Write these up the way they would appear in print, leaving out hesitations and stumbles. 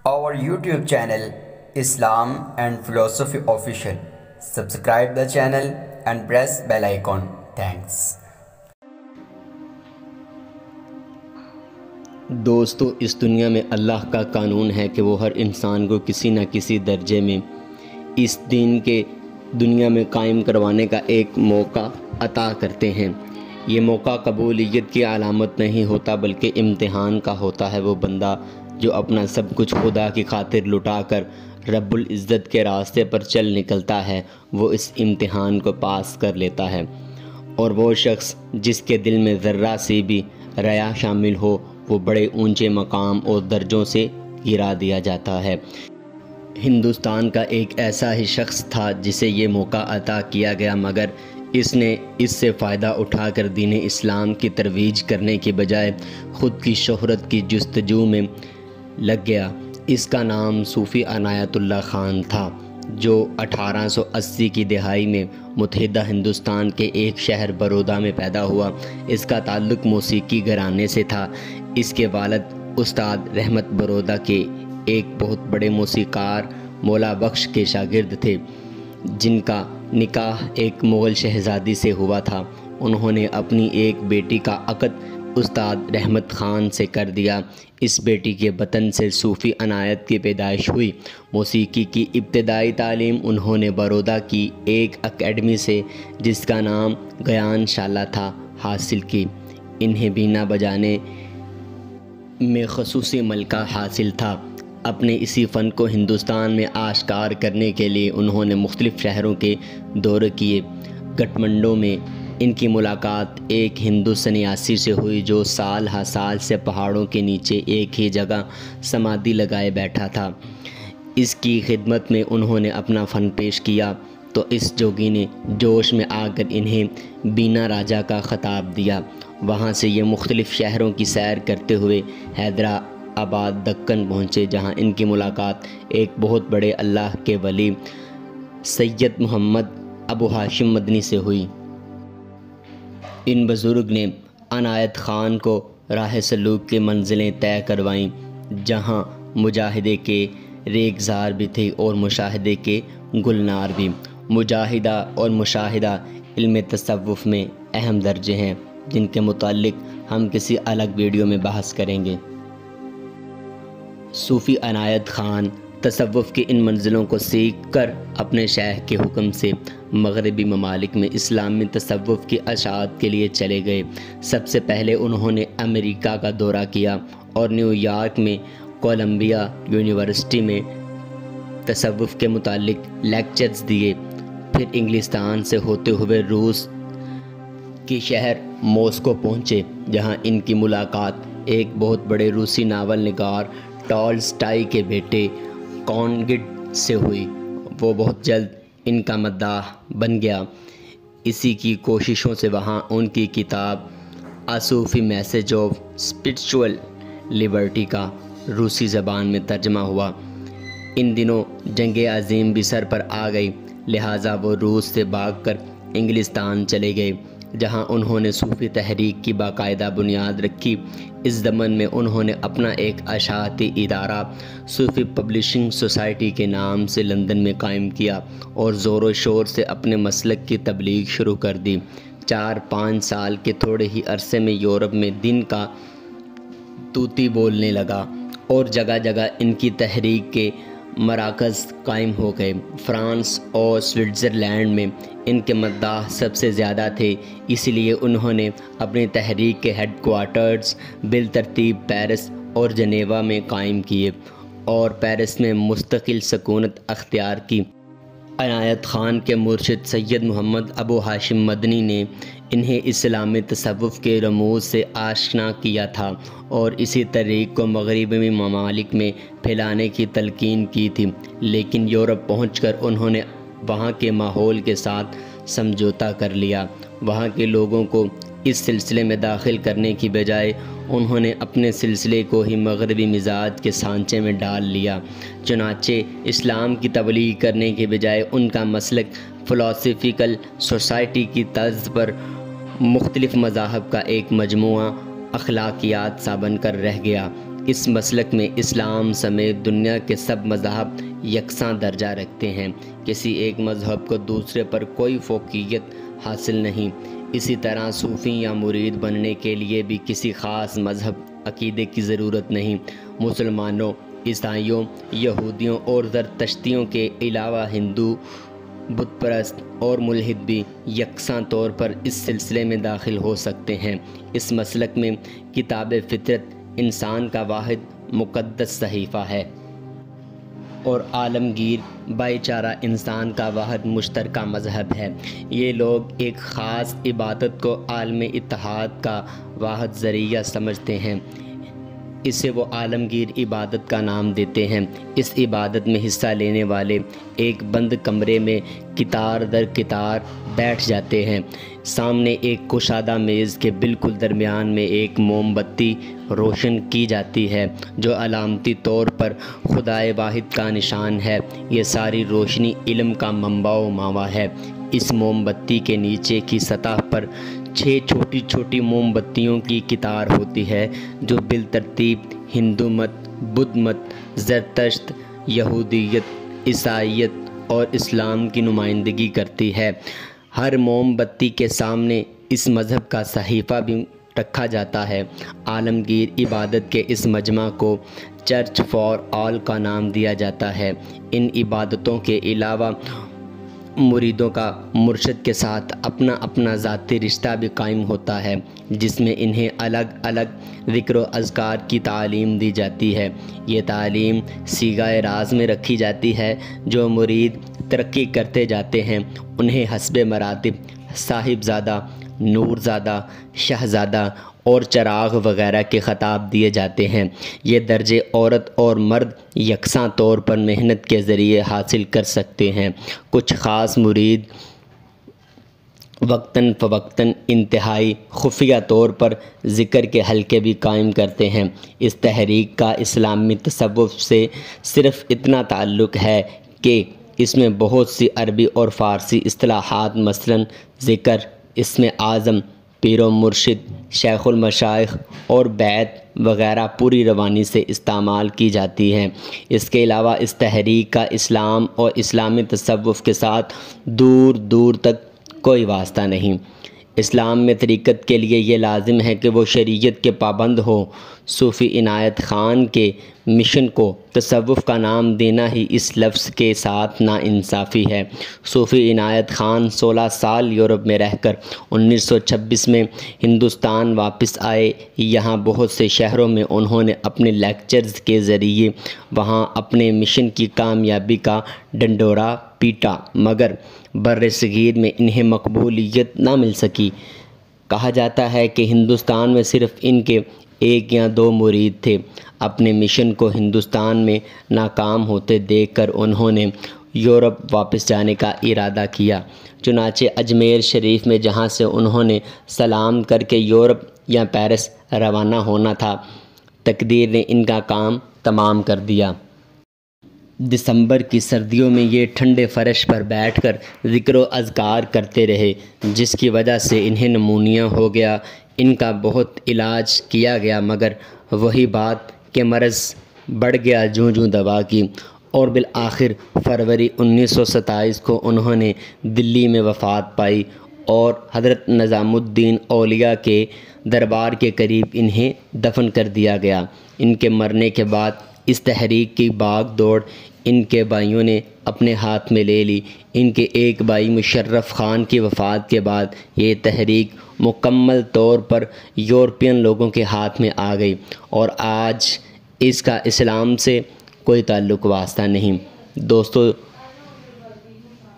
our YouTube channel Islam and Philosophy Official. Subscribe the channel and press bell icon. Thanks. دوستو، اس دنیا میں اللہ کا قانون ہے کہ وہ ہر انسان کو کسی نہ کسی درجے میں اس دین کے دنیا میں قائم کروانے کا ایک موقع عطا کرتے ہیں۔ یہ موقع قبولیت کی علامت نہیں ہوتا بلکہ امتحان کا ہوتا ہے۔ وہ بندہ جو اپنا سب کچھ خدا کی خاطر لٹا کر رب العزت کے راستے پر چل نکلتا ہے، وہ اس امتحان کو پاس کر لیتا ہے، اور وہ شخص جس کے دل میں ذرہ سی بھی ریا شامل ہو، وہ بڑے اونچے مقام اور درجوں سے گرا دیا جاتا ہے۔ ہندوستان کا ایک ایسا ہی شخص تھا جسے یہ موقع عطا کیا گیا، مگر اس نے اس سے فائدہ اٹھا کر دین اسلام کی ترویج کرنے کے بجائے خود کی شہرت کی جستجو میں لگ گیا۔ اس کا نام صوفی عنایت اللہ خان تھا، جو 1880 کی دہائی میں متحدہ ہندوستان کے ایک شہر برودا میں پیدا ہوا۔ اس کا تعلق موسیقی گھرانے سے تھا۔ اس کے والد استاد رحمت برودا کے ایک بہت بڑے موسیقار مولا بخش کے شاگرد تھے، جن کا نکاح ایک مغل شہزادی سے ہوا تھا۔ انہوں نے اپنی ایک بیٹی کا عقد استاد رحمت خان سے کر دیا۔ اس بیٹی کے بطن سے صوفی عنایت کی پیدائش ہوئی۔ موسیقی کی ابتدائی تعلیم انہوں نے برودا کی ایک اکیڈمی سے، جس کا نام گیان شالہ تھا، حاصل کی۔ انہیں بینا بجانے میں خصوصی ملکہ حاصل تھا۔ اپنے اسی فن کو ہندوستان میں آشکار کرنے کے لیے انہوں نے مختلف شہروں کے دورے کیے۔ کٹھمنڈو میں ان کی ملاقات ایک ہندو سنیاسی سے ہوئی جو سال ہر سال سے پہاڑوں کے نیچے ایک ہی جگہ سمادھی لگائے بیٹھا تھا۔ اس کی خدمت میں انہوں نے اپنا فن پیش کیا تو اس جوگی نے جوش میں آ کر انہیں بینا راجا کا خطاب دیا۔ وہاں سے یہ مختلف شہروں کی سیر کرتے ہوئے حیدرآباد دکن پہنچے، جہاں ان کی ملاقات ایک بہت بڑے اللہ کے ولی سید محمد ابو ہاشم مدنی سے ہوئی۔ ان بزرگ نے عنایت خان کو راہ سلوک کی منزلیں طے کروائیں، جہاں مجاہدے کے ریگزار بھی تھے اور مشاہدے کے گلنار بھی۔ مجاہدہ اور مشاہدہ علم تصوف میں اہم درجے ہیں، جن کے متعلق ہم کسی الگ ویڈیو میں بحث کریں گے۔ صوفی عنایت خان تصوف کی ان منزلوں کو سیکھ کر اپنے شیخ کے حکم سے مغربی ممالک میں اسلامی تصوف کی اشاعت کے لیے چلے گئے۔ سب سے پہلے انہوں نے امریکہ کا دورہ کیا اور نیو یارک میں کولمبیا یونیورسٹی میں تصوف کے متعلق لیکچرز دیے۔ پھر انگلستان سے ہوتے ہوئے روس کی شہر ماسکو پہنچے، جہاں ان کی ملاقات ایک بہت بڑے روسی ناول نگار ٹالسٹائی کے بیٹے کانگٹ سے ہوئی۔ وہ بہت جلد ان کا مداح بن گیا۔ اسی کی کوششوں سے وہاں ان کی کتاب اے صوفی میسج آف اسپرچول لبرٹی کا روسی زبان میں ترجمہ ہوا۔ ان دنوں جنگ عظیم بھی سر پر آ گئی، لہٰذا وہ روس سے بھاگ کر انگلستان چلے گئے، جہاں انہوں نے صوفی تحریک کی باقاعدہ بنیاد رکھی۔ اس ضمن میں انہوں نے اپنا ایک اشاعتی ادارہ صوفی پبلشنگ سوسائٹی کے نام سے لندن میں قائم کیا اور زور و شور سے اپنے مسلک کی تبلیغ شروع کر دی۔ 4-5 سال کے تھوڑے ہی عرصے میں یورپ میں دین کا طوطی بولنے لگا اور جگہ جگہ ان کی تحریک کے مراکز قائم ہو گئے۔ فرانس اور سوئٹزرلینڈ میں ان کے مداح سب سے زیادہ تھے، اس لیے انہوں نے اپنی تحریک کے ہیڈ کوارٹرز بالترتیب پیرس اور جنیوا میں قائم کیے اور پیرس میں مستقل سکونت اختیار کی۔ عنایت خان کے مرشد سید محمد ابو ہاشم مدنی نے انہیں اسلامی تصوف کے رموز سے آشنا کیا تھا اور اسی طریق کو مغربی ممالک میں پھیلانے کی تلقین کی تھی، لیکن یورپ پہنچ کر انہوں نے وہاں کے ماحول کے ساتھ سمجھوتا کر لیا۔ وہاں کے لوگوں کو اس سلسلے میں داخل کرنے کی بجائے انہوں نے اپنے سلسلے کو ہی مغربی مزاج کے سانچے میں ڈال لیا۔ چنانچہ اسلام کی تبلیغ کرنے کے بجائے ان کا مسلک فلاسفیکل سوسائٹی کی طرز پر مختلف مذاہب کا ایک مجموعہ اخلاقیات سا بن کر رہ گیا۔ اس مسلک میں اسلام سمیت دنیا کے سب مذاہب یکساں درجہ رکھتے ہیں، کسی ایک مذہب کو دوسرے پر کوئی فوقیت حاصل نہیں۔ اسی طرح صوفی یا مرید بننے کے لیے بھی کسی خاص مذہب عقیدے کی ضرورت نہیں۔ مسلمانوں، عیسائیوں، یہودیوں اور زرتشتیوں کے علاوہ ہندو، بت پرست اور ملحد بھی یکساں طور پر اس سلسلے میں داخل ہو سکتے ہیں۔ اس مسلک میں کتاب فطرت انسان کا واحد مقدس صحیفہ ہے اور عالمگیر بھائی چارہ انسان کا واحد مشترکہ مذہب ہے۔ یہ لوگ ایک خاص عبادت کو عالم اتحاد کا واحد ذریعہ سمجھتے ہیں، اسے وہ عالمگیر عبادت کا نام دیتے ہیں۔ اس عبادت میں حصہ لینے والے ایک بند کمرے میں قطار در قطار بیٹھ جاتے ہیں۔ سامنے ایک کشادہ میز کے بالکل درمیان میں ایک موم بتی روشن کی جاتی ہے جو علامتی طور پر خدائے واحد کا نشان ہے۔ یہ ساری روشنی علم کا منبع و ماوا ہے۔ اس موم بتی کے نیچے کی سطح پر 6 چھوٹی چھوٹی موم بتیوں کی قطار ہوتی ہے جو بالترتیب ہندو مت، بدھ مت، زرتشت، یہودیت، عیسائیت اور اسلام کی نمائندگی کرتی ہے۔ ہر موم بتی کے سامنے اس مذہب کا صحیفہ بھی رکھا جاتا ہے۔ عالمگیر عبادت کے اس مجمع کو چرچ فار آل کا نام دیا جاتا ہے۔ ان عبادتوں کے علاوہ مریدوں کا مرشد کے ساتھ اپنا اپنا ذاتی رشتہ بھی قائم ہوتا ہے، جس میں انہیں الگ الگ ذکر و اذکار کی تعلیم دی جاتی ہے۔ یہ تعلیم صیغۂ راز میں رکھی جاتی ہے۔ جو مرید ترقی کرتے جاتے ہیں انہیں حسب مراتب صاحبزادہ، نورزادہ، شہزادہ اور چراغ وغیرہ کے خطاب دیے جاتے ہیں۔ یہ درجے عورت اور مرد یکساں طور پر محنت کے ذریعے حاصل کر سکتے ہیں۔ کچھ خاص مرید وقتاً فوقتاً انتہائی خفیہ طور پر ذکر کے حلقے بھی قائم کرتے ہیں۔ اس تحریک کا اسلامی تصوف سے صرف اتنا تعلق ہے کہ اس میں بہت سی عربی اور فارسی اصطلاحات مثلاً ذکر، اسم اعظم، پیر و مرشد، شیخ المشائخ اور بیت وغیرہ پوری روانی سے استعمال کی جاتی ہیں۔ اس کے علاوہ اس تحریک کا اسلام اور اسلامی تصوف کے ساتھ دور دور تک کوئی واسطہ نہیں۔ اسلام میں طریقت کے لیے یہ لازم ہے کہ وہ شریعت کے پابند ہو۔ صوفی عنایت خان کے مشن کو تصوف کا نام دینا ہی اس لفظ کے ساتھ ناانصافی ہے۔ صوفی عنایت خان 16 سال یورپ میں رہ کر 1926 میں ہندوستان واپس آئے۔ یہاں بہت سے شہروں میں انہوں نے اپنے لیکچرز کے ذریعے وہاں اپنے مشن کی کامیابی کا ڈنڈورا پیٹا، مگر بر صغیر میں انہیں مقبولیت نہ مل سکی۔ کہا جاتا ہے کہ ہندوستان میں صرف ان کے 1 یا 2 مرید تھے۔ اپنے مشن کو ہندوستان میں ناکام ہوتے دیکھ کر انہوں نے یورپ واپس جانے کا ارادہ کیا۔ چنانچہ اجمیر شریف میں جہاں سے انہوں نے سلام کر کے یورپ یا پیرس روانہ ہونا تھا، تقدیر نے ان کا کام تمام کر دیا۔ دسمبر کی سردیوں میں یہ ٹھنڈے فرش پر بیٹھ کر ذکر و اذکار کرتے رہے، جس کی وجہ سے انہیں نمونیا ہو گیا۔ ان کا بہت علاج کیا گیا مگر وہی بات کہ مرض بڑھ گیا جوں دوا کی، اور بالآخر فروری 1927 کو انہوں نے دلی میں وفات پائی اور حضرت نظام الدین اولیاء کے دربار کے قریب انہیں دفن کر دیا گیا۔ ان کے مرنے کے بعد اس تحریک کی باغ دوڑ ان کے بھائیوں نے اپنے ہاتھ میں لے لی۔ ان کے ایک بھائی مشرف خان کی وفات کے بعد یہ تحریک مکمل طور پر یورپین لوگوں کے ہاتھ میں آ گئی اور آج اس کا اسلام سے کوئی تعلق واسطہ نہیں۔ دوستو،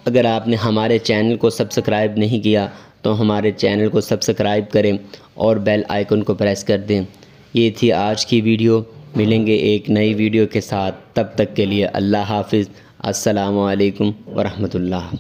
اگر آپ نے ہمارے چینل کو سبسکرائب نہیں کیا تو ہمارے چینل کو سبسکرائب کریں اور بیل آئیکن کو پریس کر دیں۔ یہ تھی آج کی ویڈیو۔ ملیں گے ایک نئی ویڈیو کے ساتھ، تب تک کے لیے اللہ حافظ۔ السلام علیکم ورحمۃ اللہ۔